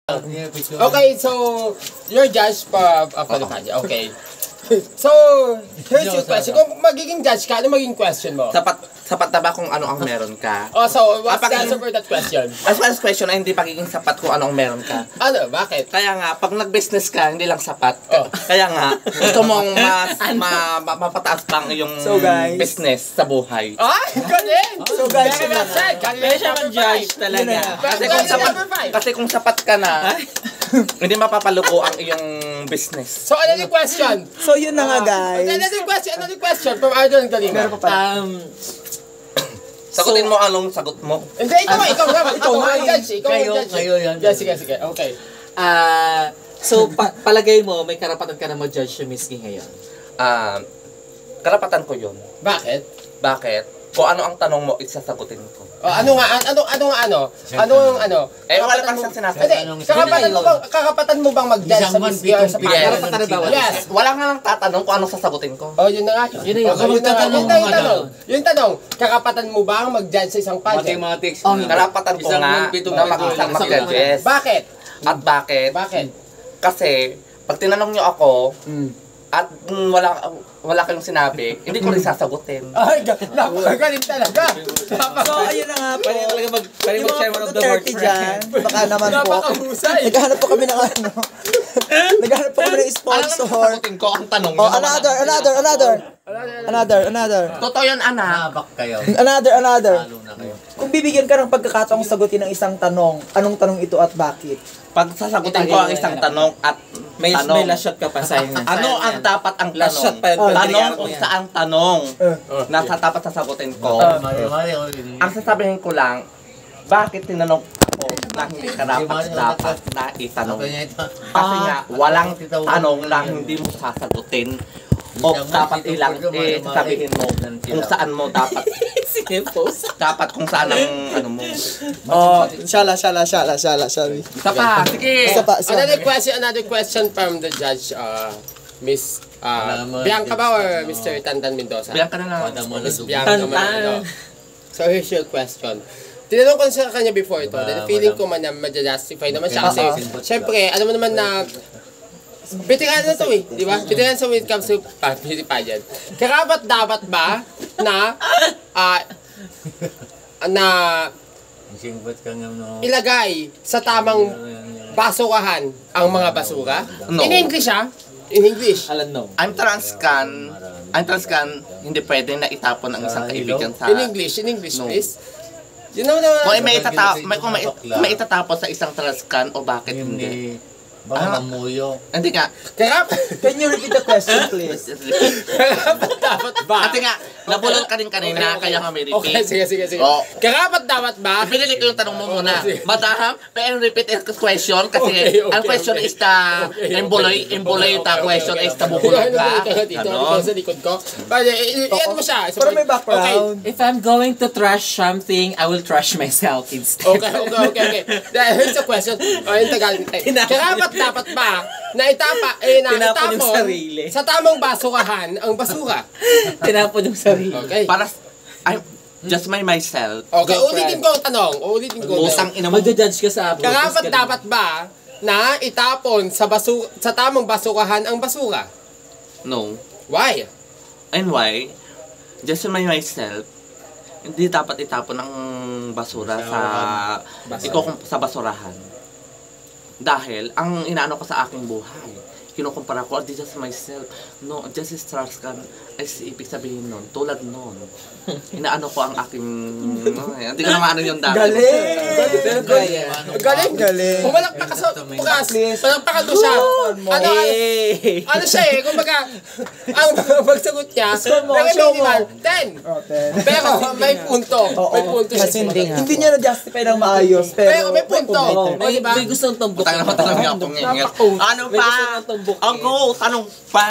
Okay, so you're judge pa okay. So, here's your question. Kung magiging judge ka, ano magiging question mo? Sapat na ba kung ano ang meron ka? Oh, so what's the answer for that question? As far as question ay hindi pagiging sapat kung ano ang meron ka. Ano? Bakit? Kaya nga, pag nag-business ka, hindi lang sapat. Oh. Kaya nga, gusto mong mapataas pang iyong business sa buhay. Ah, galing! So guys, kaya siya man-judge talaga. Kasi kung sapat ka na, hindi mapapaluko ang iyong business. So, another question. So, yun na nga, guys. Another question from Arjun Galima. Sagutin mo anong sagot mo. Hindi, ikaw nga judge. Kayo yan. Sige. Okay. So, palagay mo, may karapatan ka na mag-judge si Miss G ngayon? Karapatan ko yun. Bakit? Kung ano ang tanong mo, isasagutin ko. Ano? Wala pang sinasabi. Hindi, kakapatan mo bang mag-judge sa Miss G? Yes. Wala nga lang tatanong kung anong sasagutin ko. Oh, yun na nga. Yung tanong, kakapatan mo bang mag-judge sa isang pageant? Mathematics. Karapatan ko nga na mag-isang mag-judges. Bakit? At bakit? Bakit? Kasi, pag tinanong nyo ako, at wala kayong sinabi, hindi ko rin sasagutin. Ay, napakagaling talaga. So, ayun na nga po. Pwede mag-chairman of the board dyan, baka naman po. Napakahusay. Naghahanap po kami ng naghahanap po kami ng sponsor. Sasagutin ko ang tanong. Oh, another. Totoo yun, anak. Habak kayo. Another. Talo na kayo. Kung bibigyan ka ng pagkakataong sagutin ng isang tanong, anong tanong ito at bakit? Pag sasagutin ko ang isang tanong at May last shot ka pa sa inyo. ano ang dapat ang Last shot tanong? pa yun. Tanong kung saang tanong na dapat sasagutin ko. Ang sasabihin ko lang, bakit tinanong ako na hindi ka dapat na itanong? Kasi nga, walang tanong na hindi mo sasagutin. O dapat ilang sabihin mo kung saan mo dapat dapat kung saan ang ano mo. Oh, shala. Sorry. Isa pa, sige. Another question from the judge, Miss Bianca ba or Mr. Tantan Mendoza? Bianca na lang. Miss Bianca Mendoza. So here's your question. Tinanong ko sa kanya before ito, then feeling ko man na ma-justify naman siya kasi syempre, alam mo naman na bitikan na to di ba? Bitikan sa when it comes to beauty pageant. Karapat dapat ba na ilagay sa tamang basukahan ang mga basura? No. In English In English. I'm trans can, hindi pwede na itapon ang isang kaibigan sa... In English, No. please. You know na... Kung may itatapon sa isang trans can o bakit hindi? Baka mamuyo. Hindi nga. Can you repeat the question, please? Karapat dapat ba? Kasi nga, nabulol ka rin kanina, kaya nga may repeat. Okay, sige. Oh. Karapat dapat ba? Pinili ko yung tanong mo muna. Madam, pero repeat the question kasi Okay. ang question is the emboloy the question is the bubulol ka. Dito sa likod ko. Ano mo siya? Pero may background. If I'm going to trash something, I will trash myself instead. Okay. Here's the question. In Tagalog. Karapat dapat ba na itapon sa tamang basukahan ang basura? Tinapon yung sarili. Okay. Para, just myself. Okay, ulitin ko ang tanong. Usang ina mo. Mag-judge ka sa abroad. Karapat dapat ba na itapon sa tamang basukahan ang basura? No. Why? And why? Just myself. Hindi dapat itapon ang basura sa basurahan. Dahil, ang inaano ko sa aking buhay, kinukumpara ko, this is myself. No, just is trust can, ay ibig sabihin nun, tulad nun. Inaano ko ang aking, hindi ko na maano yung dati. Galing. Pumalakpak ka sa bukas. Palakpakan mo siya. Ano siya kumbaga, ang magsagot niya, minimal, 10. Pero may punto. May punto siya. Hindi niya na-justify ng maayos. Pero may punto. May gustong tumbok. Tanong nga akong ngingil. Ano pa? Ang go, tanong pa.